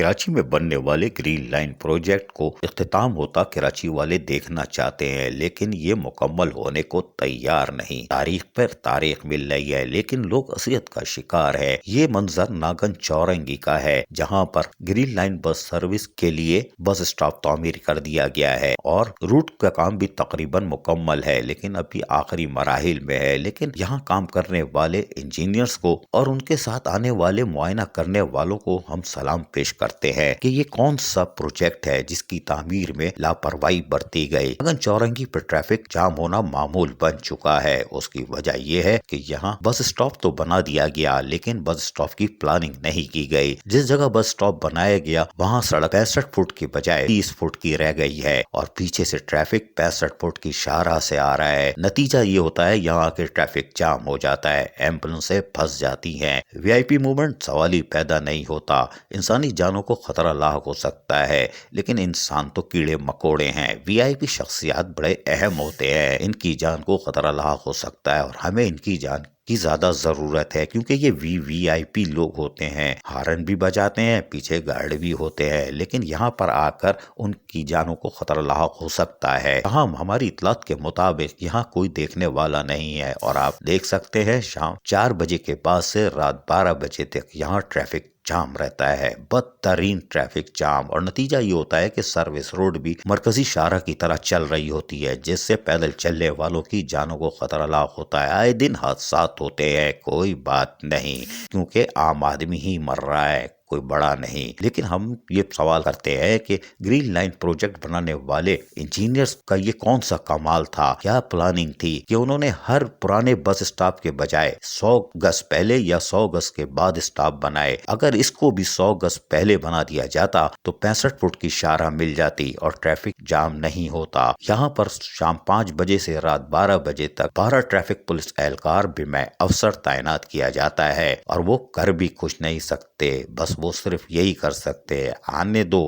کراچی میں بننے والے گرین لائن پروجیکٹ کو اختتام ہوتا کراچی والے دیکھنا چاہتے ہیں، لیکن یہ مکمل ہونے کو تیار نہیں۔ تاریخ پر تاریخ مل رہی ہے لیکن لوگ اذیت کا شکار ہے۔ یہ منظر ناگن چورنگی کا ہے، جہاں پر گرین لائن بس سروس کے لیے بس اسٹاپ تعمیر کر دیا گیا ہے اور روٹ کا کام بھی تقریباً مکمل ہے، لیکن ابھی آخری مراحل میں ہے۔ لیکن یہاں کام کرنے والے انجینئرز کو اور ان کے ساتھ آنے والے معائنہ کرنے والوں کو ہم سلام پیش کرتے ہیں کہ یہ کون سا پروجیکٹ ہے جس کی تعمیر میں لاپرواہی برتی گئی۔ ناگن چورنگی پر ٹریفک جام ہونا معمول بن چکا ہے۔ اس کی وجہ یہ ہے کہ یہاں بس اسٹاپ تو بنا دیا گیا لیکن بس اسٹاپ کی پلاننگ نہیں کی گئی۔ جس جگہ بس اسٹاپ بنایا گیا وہاں سڑک 65 فٹ کی بجائے 30 فٹ کی رہ گئی ہے اور پیچھے سے ٹریفک 65 فٹ کی شاہراہ سے آ رہا ہے۔ نتیجہ یہ ہوتا ہے یہاں کے ٹریفک جام ہو جاتا ہے، ایمبولینسیں پھنس جاتی ہیں، وی آئی پی موومنٹ سوال ہی پیدا نہیں ہوتا۔ انسانی جانوں کو خطرہ لاحق ہو سکتا ہے لیکن انسان تو کیڑے مکوڑے ہیں۔ وی آئی پی شخصیات بڑے اہم ہوتے ہیں، ان کی جان کو خطرہ لاحق ہو سکتا ہے اور ہمیں ان کی جان کی زیادہ ضرورت ہے کیونکہ یہ وی آئی پی لوگ ہوتے ہیں، ہارن بھی بجاتے ہیں، پیچھے گارڈ بھی ہوتے ہیں، لیکن یہاں پر آ کر ان کی جانوں کو خطرہ لاحق ہو سکتا ہے۔ ہماری اطلاعات کے مطابق یہاں کوئی دیکھنے والا نہیں ہے اور آپ دیکھ سکتے ہیں شام 4 بجے کے بعد سے رات 12 بجے تک یہاں ٹریفک جام رہتا ہے، بدترین ٹریفک جام، اور نتیجہ یہ ہوتا ہے کہ سروس روڈ بھی مرکزی شاہراہ کی طرح چل رہی ہوتی ہے جس سے پیدل چلنے والوں کی جانوں کو خطرہ لاحق ہوتا ہے۔ آئے دن حادثات ہوتے ہیں، کوئی بات نہیں کیونکہ عام آدمی ہی مر رہا ہے، کوئی بڑا نہیں۔ لیکن ہم یہ سوال کرتے ہیں کہ گرین لائن پروجیکٹ بنانے والے انجینئرز کا یہ کون سا کمال تھا، کیا پلاننگ تھی کہ انہوں نے ہر پرانے بس اسٹاپ کے بجائے 100 گز پہلے یا 100 گز کے بعد اسٹاپ بنائے۔ اگر اس کو بھی 100 گز پہلے بنا دیا جاتا تو 65 فٹ کی شاہراہ مل جاتی اور ٹریفک جام نہیں ہوتا۔ یہاں پر شام 5 بجے سے رات 12 بجے تک 12 ٹریفک پولیس اہلکار بھی میں افسر تعینات کیا جاتا ہے اور وہ کر بھی کچھ نہیں سکتے، بس وہ صرف یہی کر سکتے ہیں، آنے دو،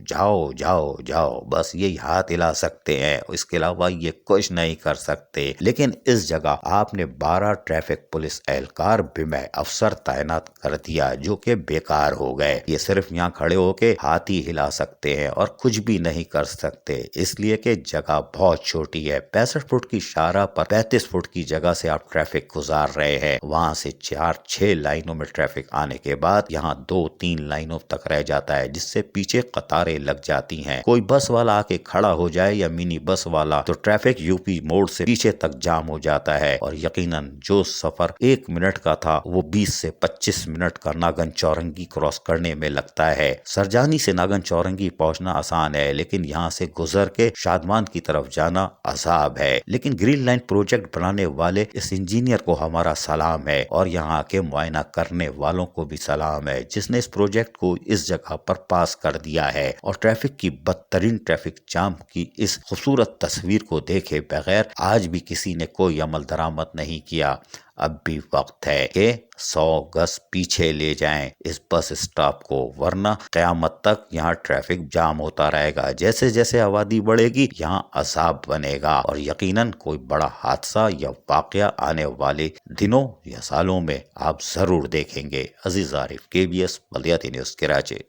جاؤ جاؤ جاؤ، بس یہی ہاتھ ہلا سکتے ہیں، اس کے علاوہ یہ کچھ نہیں کر سکتے۔ لیکن اس جگہ آپ نے 12 ٹریفک پولیس اہلکار بھی میں افسر تعینات کر دیا جو کہ بیکار ہو گئے۔ یہ صرف یہاں کھڑے ہو کے ہاتھ ہی ہلا سکتے ہیں اور کچھ بھی نہیں کر سکتے، اس لیے کہ جگہ بہت چھوٹی ہے۔ 65 فٹ کی شاہراہ پر 35 فٹ کی جگہ سے آپ ٹریفک گزار رہے ہیں، وہاں سے 4-6 لائنوں میں ٹریفک آنے کے بعد یہاں 2-3 لائنوں تک رہ جاتا ہے جس سے پیچھے قطاریں لگ جاتی ہیں۔ کوئی بس والا آ کے کھڑا ہو جائے یا منی بس والا تو ٹریفک یو پی موڑ سے پیچھے تک جام ہو جاتا ہے اور یقیناً جو سفر 1 منٹ کا تھا وہ 20 سے 25 منٹ کا ناگن چورنگی کراس کرنے میں لگتا ہے۔ سرجانی سے ناگن چورنگی پہنچنا آسان ہے لیکن یہاں سے گزر کے شادمان کی طرف جانا عذاب ہے۔ لیکن گرین لائن پروجیکٹ بنانے والے اس انجینئر کو ہمارا سلام ہے اور یہاں کے معائنہ کرنے والوں کو بھی سلام ہے جس نے اس پروجیکٹ کو اس جگہ پر پاس کر دیا ہے اور ٹریفک کی بدترین ٹریفک جام کی اس خوبصورت تصویر کو دیکھے بغیر آج بھی کسی نے کوئی عمل درآمد نہیں کیا۔ اب بھی وقت ہے کہ 100 گز پیچھے لے جائیں اس بس اسٹاپ کو، ورنہ قیامت تک یہاں ٹریفک جام ہوتا رہے گا۔ جیسے جیسے آبادی بڑھے گی یہاں عذاب بنے گا اور یقیناً کوئی بڑا حادثہ یا واقعہ آنے والے دنوں یا سالوں میں آپ ضرور دیکھیں گے۔ عزیز عارف، KBS بلدیاتی نیوز، کراچی۔